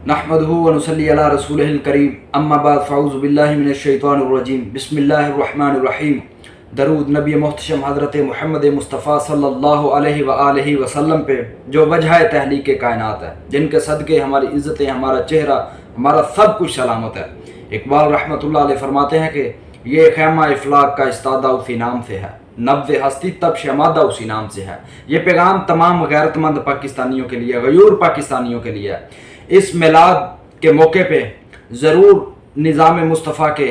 نحمدہ و نصلی علی رسولہ الکریم اما بعد فاعوذ باللہ من الشیطان الرجیم بسم اللہ الرحمن الرحیم۔ درود نبی محتشم حضرت محمد مصطفیٰ صلی اللہ علیہ وآلہ وسلم پہ جو وجہ تحلیق کائنات ہے، جن کے صدقے ہماری عزتیں، ہمارا چہرہ، ہمارا سب کچھ سلامت ہے۔ اقبال رحمۃ اللہ علیہ فرماتے ہیں کہ یہ خیمہ افلاق کا استادہ اسی نام سے ہے، نبض ہستی تب شمادہ اسی نام سے ہے۔ یہ پیغام تمام غیرت مند پاکستانیوں کے لیے، غیور پاکستانیوں کے لیے ہے۔ اس میلاد کے موقع پہ ضرور نظام مصطفیٰ کے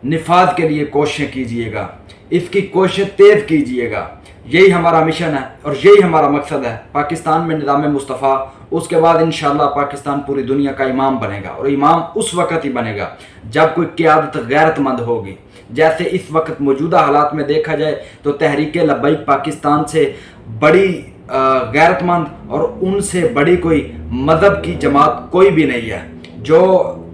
نفاذ کے لیے کوششیں کیجئے گا، اس کی کوشش تیز کیجئے گا۔ یہی ہمارا مشن ہے اور یہی ہمارا مقصد ہے۔ پاکستان میں نظام مصطفیٰ، اس کے بعد انشاءاللہ پاکستان پوری دنیا کا امام بنے گا، اور امام اس وقت ہی بنے گا جب کوئی قیادت غیرت مند ہوگی۔ جیسے اس وقت موجودہ حالات میں دیکھا جائے تو تحریک لبیک پاکستان سے بڑی غیرت مند اور ان سے بڑی کوئی مذہب کی جماعت کوئی بھی نہیں ہے، جو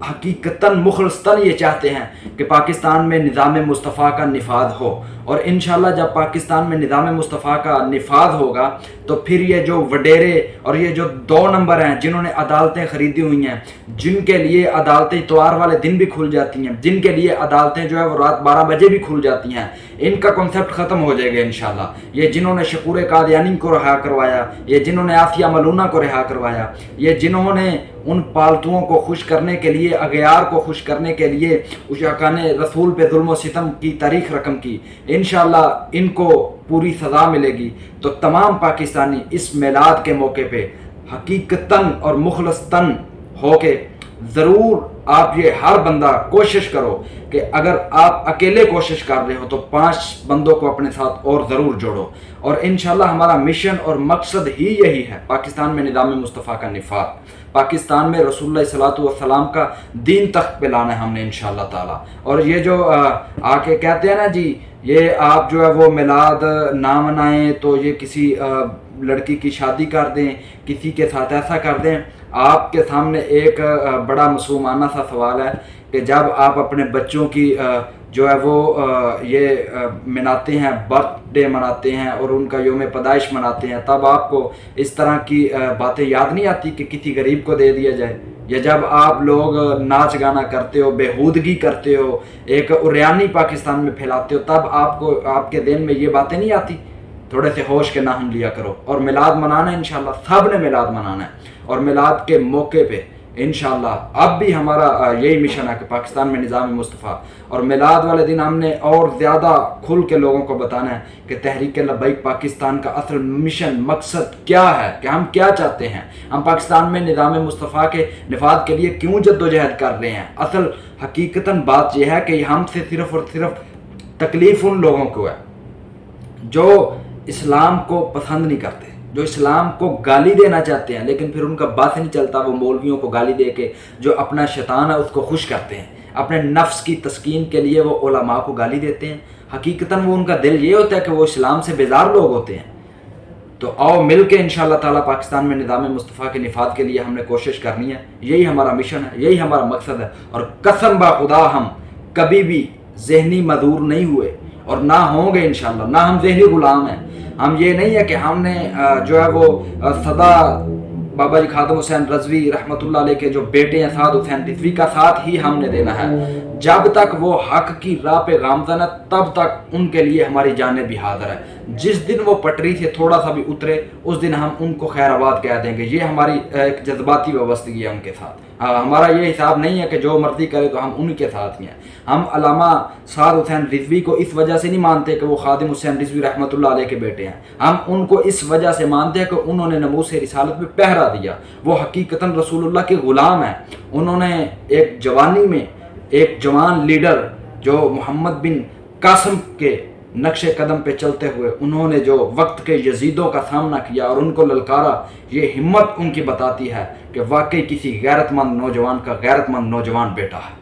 حقیقتاً مخلصتاً یہ چاہتے ہیں کہ پاکستان میں نظام مصطفیٰ کا نفاذ ہو۔ اور انشاءاللہ جب پاکستان میں نظام مصطفیٰ کا نفاذ ہوگا تو پھر یہ جو وڈیرے اور یہ جو 2 نمبر ہیں جنہوں نے عدالتیں خریدی ہوئی ہیں، جن کے لیے عدالتیں اتوار والے دن بھی کھل جاتی ہیں، جن کے لیے عدالتیں جو ہے وہ رات 12 بجے بھی کھل جاتی ہیں، ان کا کنسیپٹ ختم ہو جائے گا انشاءاللہ۔ یہ جنہوں نے شکور قادیانی کو رہا کروایا، یہ جنہوں نے آسیہ ملونہ کو رہا کروایا، یہ جنہوں نے ان پالتوؤں کو خوش کرنے کے لیے، اغیار کو خوش کرنے کے لیے عشاقان رسول پہ ظلم و ستم کی تاریخ رقم کی، انشاءاللہ ان کو پوری سزا ملے گی۔ تو تمام پاکستانی اس میلاد کے موقع پہ حقیقتاً اور مخلصتاً ہو کے ضرور آپ یہ ہر بندہ کوشش کرو کہ اگر آپ اکیلے کوشش کر رہے ہو تو 5 بندوں کو اپنے ساتھ اور ضرور جوڑو۔ اور انشاءاللہ ہمارا مشن اور مقصد ہی یہی ہے، پاکستان میں نظام مصطفیٰ کا نفاذ، پاکستان میں رسول اللہ صلی اللہ علیہ وسلم کا دین تخت پہ لانا ہے ہم نے انشاءاللہ تعالی۔ اور یہ جو آ کے کہتے ہیں نا جی یہ آپ جو ہے وہ میلاد نہ منائیں تو یہ کسی لڑکی کی شادی کر دیں، کسی کے ساتھ ایسا کر دیں، آپ کے سامنے ایک بڑا معصومانہ سا سوال ہے کہ جب آپ اپنے بچوں کی جو ہے وہ یہ مناتے ہیں، برتھ ڈے مناتے ہیں اور ان کا یوم پیدائش مناتے ہیں، تب آپ کو اس طرح کی باتیں یاد نہیں آتی کہ کسی غریب کو دے دیا جائے؟ یا جب آپ لوگ ناچ گانا کرتے ہو، بےہودگی کرتے ہو، ایک عریانی پاکستان میں پھیلاتے ہو، تب آپ کے دین میں یہ باتیں نہیں آتی؟ تھوڑے سے ہوش کے ناخن لیا کرو۔ اور میلاد منانا ہے انشاءاللہ، سب نے میلاد منانا ہے۔ اور میلاد کے موقع پہ انشاءاللہ اب بھی ہمارا یہی مشن ہے کہ پاکستان میں نظام مصطفیٰ، اور میلاد والے دن ہم نے اور زیادہ کھل کے لوگوں کو بتانا ہے کہ تحریک لبیک پاکستان کا اصل مشن، مقصد کیا ہے، کہ ہم کیا چاہتے ہیں، ہم پاکستان میں نظام مصطفیٰ کے نفاذ کے لیے کیوں جدوجہد کر رہے ہیں۔ اصل حقیقتاً بات یہ ہے کہ ہم سے صرف اور صرف تکلیف ان لوگوں کو ہے جو اسلام کو پسند نہیں کرتے، جو اسلام کو گالی دینا چاہتے ہیں، لیکن پھر ان کا بات نہیں چلتا، وہ مولویوں کو گالی دے کے جو اپنا شیطان ہے اس کو خوش کرتے ہیں، اپنے نفس کی تسکین کے لیے وہ علماء کو گالی دیتے ہیں۔ حقیقتاً وہ ان کا دل یہ ہوتا ہے کہ وہ اسلام سے بیزار لوگ ہوتے ہیں۔ تو آؤ مل کے انشاءاللہ تعالیٰ پاکستان میں نظام مصطفیٰ کے نفاذ کے لیے ہم نے کوشش کرنی ہے، یہی ہمارا مشن ہے، یہی ہمارا مقصد ہے۔ اور قسم با خدا ہم کبھی بھی ذہنی مدعور نہیں ہوئے اور نہ ہوں گے انشاءاللہ، نہ ہم ذہنی غلام ہیں۔ ہم یہ نہیں ہے کہ ہم نے جو ہے وہ صدا بابا جی خادم حسین رضوی رحمۃ اللہ علیہ کے جو بیٹے ہیں سعد حسین رضوی کا ساتھ ہی ہم نے دینا ہے۔ جب تک وہ حق کی راہ پہ گامزن ہے تب تک ان کے لیے ہماری جانیں بھی حاضر ہے۔ جس دن وہ پٹری سے تھوڑا سا بھی اترے اس دن ہم ان کو خیر آباد کہہ دیں گے۔ یہ ہماری ایک جذباتی وابستگی ہے ان کے ساتھ۔ ہمارا یہ حساب نہیں ہے کہ جو مرضی کرے تو ہم ان کے ساتھ ہی ہیں۔ ہم علامہ سعد حسین رضوی کو اس وجہ سے نہیں مانتے کہ وہ خادم حسین رضوی رحمۃ اللہ علیہ کے بیٹے ہیں، ہم ان کو اس وجہ سے مانتے ہیں کہ انہوں نے ناموس رسالت میں پہرا دیا، وہ حقیقتاً رسول اللہ کے غلام ہیں۔ انہوں نے ایک جوانی میں ایک جوان لیڈر جو محمد بن قاسم کے نقش قدم پہ چلتے ہوئے انہوں نے جو وقت کے یزیدوں کا سامنا کیا اور ان کو للکارا، یہ ہمت ان کی بتاتی ہے کہ واقعی کسی غیرت مند نوجوان کا غیرت مند نوجوان بیٹا ہے۔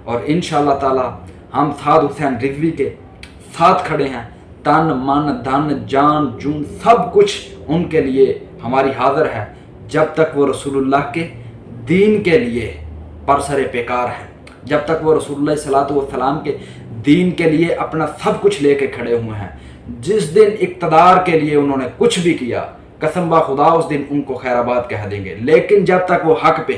اور انشاءاللہ تعالی ہم سعد حسین رضوی کے ساتھ کھڑے ہیں، تن من دھن جان جون سب کچھ ان کے لیے ہماری حاضر ہے، جب تک وہ رسول اللہ کے دین کے لیے پرسر پیکار ہیں، جب تک وہ رسول اللہ صلی اللہ علیہ وسلم کے دین کے لیے اپنا سب کچھ لے کے کھڑے ہوئے ہیں۔ جس دن اقتدار کے لیے انہوں نے کچھ بھی کیا، قسم با خدا اس دن ان کو خیر آباد کہہ دیں گے۔ لیکن جب تک وہ حق پہ،